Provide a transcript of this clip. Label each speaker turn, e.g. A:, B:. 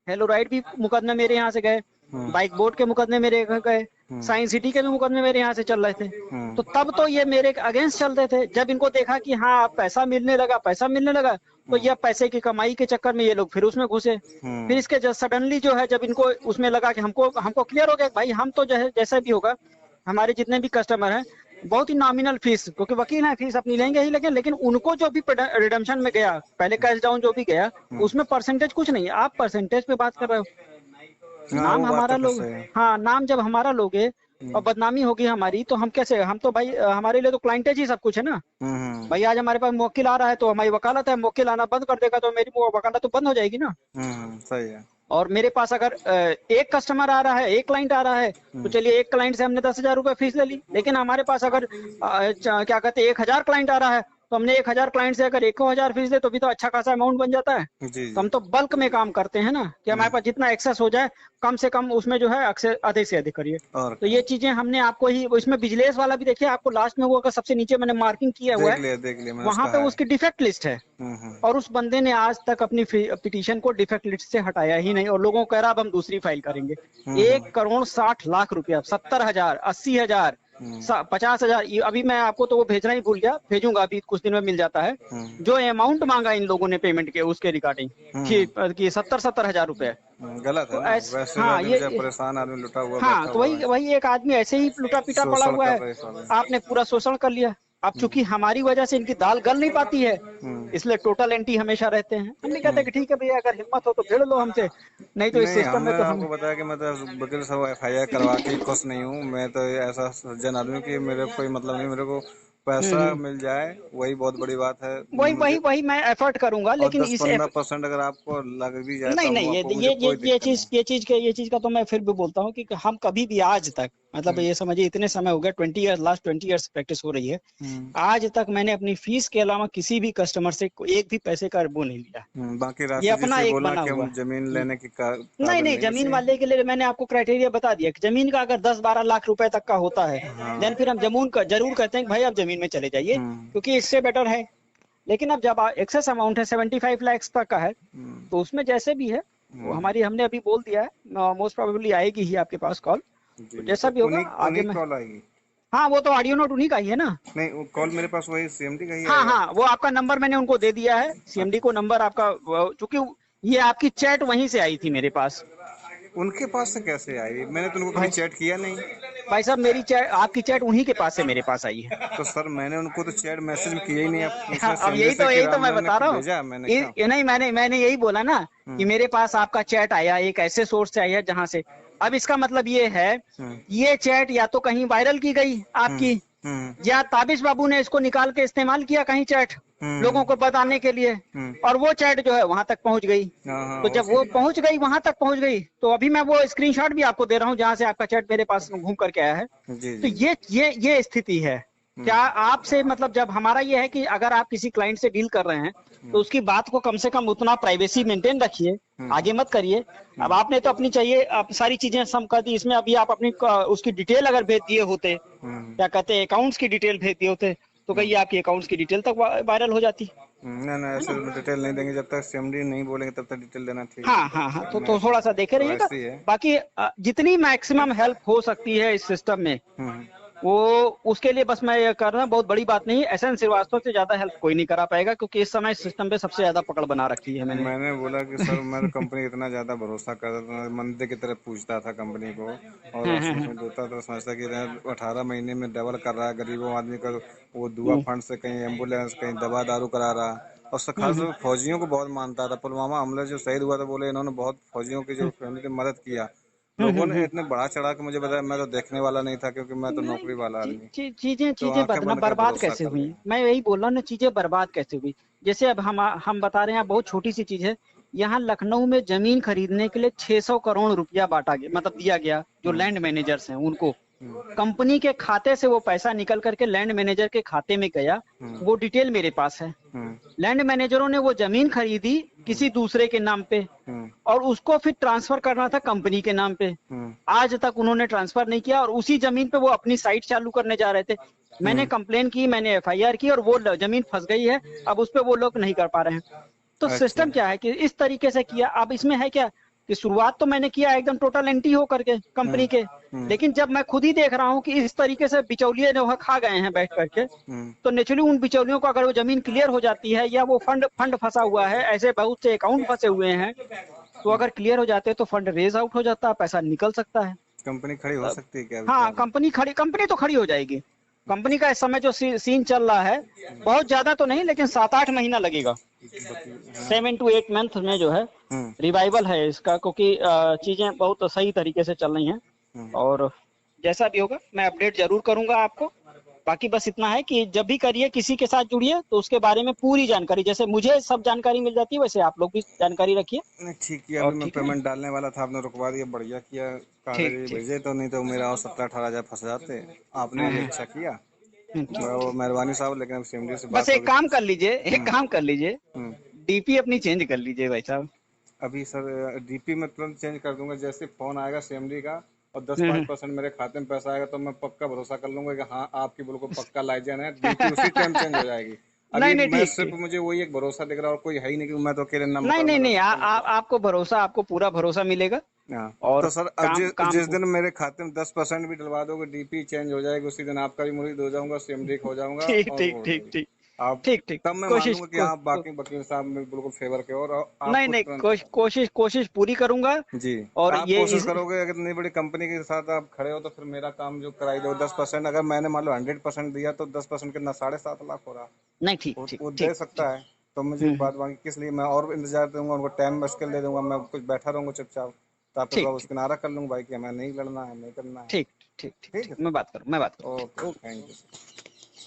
A: हेलोराइड भी मुकदमे मेरे यहाँ से गए, बाइक बोर्ड के मुकदमे मेरे गए, साइंस सिटी के भी मुकदमे मेरे यहाँ से चल रहे थे। तो तब तो ये मेरे अगेंस्ट चल रहे थे। जब इनको देखा कि हाँ पैसा मिलने लगा तो ये पैसे की कमाई के चक्कर में ये लोग फिर उसमें घुसे। फिर इसके सडनली जो है जब इनको उसमें लगा कि हमको क्लियर हो गया भाई हम तो जैसा भी होगा हमारे जितने भी कस्टमर हैं बहुत ही नॉमिनल फीस, क्योंकि वकील है फीस अपनी लेंगे ही लेकिन उनको जो भी रिडम्पशन में गया पहले कैश डाउन जो भी गया उसमें परसेंटेज कुछ नहीं है। आप परसेंटेज पे बात कर रहे हो, नाम हमारा लोग, हाँ नाम जब हमारा लोगे और बदनामी होगी हमारी तो हम कैसे, हम तो भाई हमारे लिए तो क्लाइंटेज ही सब कुछ है ना। भाई आज हमारे पास मुवक्किल आ रहा है तो हमारी वकालत है, मुवक्किल आना बंद कर देगा तो मेरी वकालत तो बंद हो जाएगी ना।
B: सही है।
A: और मेरे पास अगर एक कस्टमर आ रहा है, एक क्लाइंट आ रहा है तो चलिए एक क्लाइंट से हमने 10,000 रुपए फीस ले ली, लेकिन हमारे पास अगर क्या कहते हैं 1,000 क्लाइंट आ रहा है तो हमने 1,000 क्लाइंट से अगर 1,000 फीस दे तो भी तो अच्छा खासा अमाउंट बन जाता है। तो हम तो बल्क में काम करते हैं ना कि हमारे पास जितना एक्सेस हो जाए कम से कम उसमें जो है अधिक से अधिक करिए। तो ये चीजें हमने आपको ही इसमें विजिलेंस वाला भी देखिए, आपको लास्ट में वो अगर सबसे नीचे मैंने मार्किंग किया हुआ है वहां पे उसकी डिफेक्ट लिस्ट है और उस बंदे ने आज तक अपनी पिटीशन को डिफेक्ट लिस्ट से हटाया ही नहीं और लोगों को कह रहा अब हम दूसरी फाइल करेंगे। 1,60,00,000 रुपया, 70,000, 80,000, 50,000, अभी मैं आपको तो वो भेजना ही भूल गया, भेजूंगा अभी कुछ दिन में मिल जाता है। जो अमाउंट मांगा इन लोगों ने पेमेंट के उसके रिगार्डिंग कि 70,000 रुपए
B: गलत है। वैसे
A: हाँ ये
B: परेशान आदमी लुटा हुआ,
A: हाँ तो वही एक आदमी ऐसे ही लुटा पीटा पड़ा हुआ है, आपने पूरा शोषण कर लिया। अब चूंकि हमारी वजह से इनकी दाल गल नहीं पाती है इसलिए टोटल एंटी हमेशा रहते हैं। हमने कहते हैं कि ठीक है भैया अगर हिम्मत हो तो भिड़ लो हमसे, नहीं तो इस सिस्टम में तो
B: आपको बताया कि मैं तो वकील साहब FIR करवा के खुश नहीं हूँ। मैं तो ऐसा सज्जन आदमी की मेरे कोई मतलब नहीं, मेरे को पैसा मिल जाए वही बहुत बड़ी बात है।
A: वही मैं एफर्ट करूंगा, लेकिन
B: 10-15% अगर आपको लग भी जाए
A: नहीं ये चीज का तो मैं फिर भी बोलता हूँ कि हम कभी भी आज तक मतलब ये समझिए इतने समय हो गया लास्ट 20 ईयर्स प्रैक्टिस हो रही है, आज तक मैंने अपनी फीस के अलावा किसी भी कस्टमर से एक भी पैसे का वो नहीं लिया।
B: बाकी
A: ये अपना एक बना हुआ
B: जमीन लेने की
A: नहीं जमीन वाले के लिए मैंने आपको क्राइटेरिया बता दिया कि जमीन का अगर 10-12 लाख रुपए तक का होता है देन फिर हम जमीन का जरूर कहते हैं कि भाई आप जमीन में चले जाइए क्योंकि इससे बेटर है। लेकिन अब जब एक्सेस अमाउंट है 75 लाख तक का है तो उसमें जैसे भी है वो हमारी हमने अभी बोल दिया है मोस्ट प्रोबेबली आएगी ही आपके पास कॉल, तो जैसा भी होगा आगे में
B: कॉल आएगी।
A: हाँ वो तो ऑडियो नोट उन्हीं का ही है ना।
B: नहीं कॉल मेरे पास वही CMD का ही है।
A: हाँ वो आपका नंबर मैंने उनको दे दिया है, CMD को नंबर आपका, चूंकि ये आपकी चैट वहीं से आई थी मेरे पास।
B: उनके पास से कैसे आई? मैंने तो उनको कभी चैट किया नहीं।
A: भाई साहब मेरी चैट आपकी चैट उन्हीं के पास से मेरे पास आई है।
B: तो सर मैंने उनको तो चैट मैसेज किया ही नहीं।
A: अब यही तो मैं बता रहा हूँ। नहीं मैंने यही बोला ना कि मेरे पास आपका चैट आया एक ऐसे सोर्स से आया जहाँ से, अब इसका मतलब ये है ये चैट या तो कहीं वायरल की गई आपकी या ताबिश बाबू ने इसको निकाल के इस्तेमाल किया कहीं चैट लोगों को बताने के लिए और वो चैट जो है वहां तक पहुंच गई। तो जब वो पहुंच गई वहां तक पहुंच गई तो अभी मैं वो स्क्रीनशॉट भी आपको दे रहा हूँ जहां से आपका चैट मेरे पास घूम करके आया है। तो ये स्थिति है। क्या आपसे मतलब जब हमारा ये है कि अगर आप किसी क्लाइंट से डील कर रहे हैं तो उसकी बात को कम से कम उतना प्राइवेसी मेंटेन रखिए, आगे मत करिए। अब आपने तो अपनी चाहिए आप सारी चीजें सम कर दी, इसमें अभी आप अपनी उसकी डिटेल अगर भेज दिए होते, क्या कहते हैं अकाउंट्स की डिटेल भेज दिए होते तो कहीं आपकी अकाउंट्स की डिटेल तक वायरल हो जाती।
B: ना ऐसे डिटेल नहीं देंगे, जब तक CMD नहीं बोलेंगे तब तक डिटेल देना ठीक।
A: हाँ तो थोड़ा सा देखे रहिएगा। बाकी जितनी मैक्सिमम हेल्प हो सकती है इस सिस्टम में वो उसके लिए बस मैं ये कर रहा हूँ, बहुत बड़ी बात नहीं। SN श्रीवास्तव से ज्यादा हेल्प कोई नहीं करा पाएगा क्योंकि इस समय सिस्टम पे सबसे ज्यादा पकड़ बना रखी है मैंने बोला कि सर मैं कंपनी इतना ज्यादा भरोसा करता था, मंदिर की तरह पूछता था कंपनी को और देता था, समझता कि 18 महीने में डबल कर रहा है गरीबों आदमी का वो दुआ फंड से कहीं एम्बुलेंस कहीं दवा दारू करा रहा। और खास फौजियों को बहुत मानता था। पुलवामा हमला जो शहीद हुआ था बोले इन्होंने बहुत फौजियों की जो फैमिली ने मदद किया। लोगों ने इतने बढ़ा चढ़ा के मुझे बताया, मैं तो देखने वाला नहीं था क्योंकि मैं तो नौकरी वाला आदमी। चीजें बर्बाद कैसे हुई, मैं यही बोल रहा हूँ ना, चीजें बर्बाद कैसे हुई। जैसे अब हम बता रहे हैं बहुत छोटी सी चीज है, यहाँ लखनऊ में जमीन खरीदने के लिए 600 करोड़ रुपया बांटा गया, मतलब दिया गया जो लैंड मैनेजर्स हैं उनको। कंपनी के खाते से वो पैसा निकल करके लैंड मैनेजर के खाते में गया, वो डिटेल मेरे पास है। लैंड मैनेजरों ने वो जमीन खरीदी किसी दूसरे के नाम पे और उसको फिर ट्रांसफर करना था कंपनी के नाम पे। आज तक उन्होंने ट्रांसफर नहीं किया और उसी जमीन पे वो अपनी साइट चालू करने जा रहे थे। मैंने कंप्लेन की, मैंने FIR की और वो जमीन फंस गई है, अब उस पे वो लोग नहीं कर पा रहे हैं। तो सिस्टम क्या है कि इस तरीके से किया। अब इसमें है क्या कि शुरुआत तो मैंने किया एकदम टोटल एंटी हो करके कंपनी के, लेकिन जब मैं खुद ही देख रहा हूँ कि इस तरीके से बिचौलिए ने वहाँ खा गए हैं बैठ करके, तो नेचुरली उन बिचौलियों को अगर वो जमीन क्लियर हो जाती है या वो फंड फंसा हुआ है, ऐसे बहुत से अकाउंट फंसे हुए हैं, तो अगर क्लियर हो जाते हैं तो फंड रेज आउट हो जाता है, पैसा निकल सकता है।
B: कंपनी खड़ी हो सकती है क्या?
A: हाँ, कंपनी तो खड़ी हो जाएगी। कंपनी का इस समय जो सीन चल रहा है, बहुत ज्यादा तो नहीं, लेकिन 7-8 महीना लगेगा, 7 to 8 मंथ में जो है रिवाइवल है इसका, क्योंकि चीजें बहुत सही तरीके से चल रही हैं। और जैसा भी होगा मैं अपडेट जरूर करूंगा आपको। बाकी बस इतना है कि जब भी करिए, किसी के साथ जुड़िए तो उसके बारे में पूरी जानकारी, जैसे मुझे सब जानकारी मिल जाती है वैसे आप लोग भी जानकारी रखिए।
B: नहीं ठीक किया, अभी मैं पेमेंट डालने वाला था, आपने रुकवा दिया, बढ़िया किया। कागज भेजे तो, नहीं तो मेरा और 17-18 हजार फंस जाते। आपने ये अच्छा किया, मेहरबानी साहब। लेकिन अब सीएमडी से बात,
A: बस एक काम कर लीजिए, डीपी अपनी चेंज कर लीजिए भाई साहब।
B: अभी सर डीपी में तुरंत चेंज कर दूंगा, जैसे फोन आएगा सीएमडी का और 10-5% मेरे खाते में पैसा आएगा तो मैं पक्का भरोसा कर लूंगा कि हाँ आपकी बिल्कुल पक्का लाइजन है, डीपी उसी टाइम चेंज हो जाएगी। अभी
A: नहीं,
B: मैं सिर्फ मुझे वही एक भरोसा दिख रहा है और कोई है ही नहीं कि मैं तो अकेले नंबर।
A: नहीं, आपको पूरा भरोसा मिलेगा।
B: और तो सर अब जिस दिन मेरे खाते में 10% भी डलवा दोगे, डीपी चेंज हो जाएगी, उसी दिन आपका भी मुरीद हो जाऊंगा, सीएमडी हो जाऊंगा।
A: ठीक,
B: आप
A: ठीक।
B: तब मैं मानूंगा कि आप बाकी वकील साहब में बिल्कुल फेवर के, और
A: नहीं, कोशिश पूरी करूंगा
B: जी।
A: और
B: आप कोशिश करोगे, अगर इतनी बड़ी कंपनी के साथ आप खड़े हो तो फिर मेरा काम जो कराई दो 10%। अगर मैंने मान लो 100% दिया तो 10% कितना, 7.5 लाख हो रहा।
A: नहीं, ठीक
B: वो दे सकता है तो मुझे बात बाकी किस लिए मैं और इंतजार दूंगा, उनको टाइम मुश्किल दे दूंगा, मैं कुछ बैठा रहूंगा चुपचाप, तो आप उसका किनारा कर लूंगा भाई कि हमें नहीं लड़ना है, नहीं करना है।
A: ठीक, मैं बात करूँ।
B: Okay, thank you.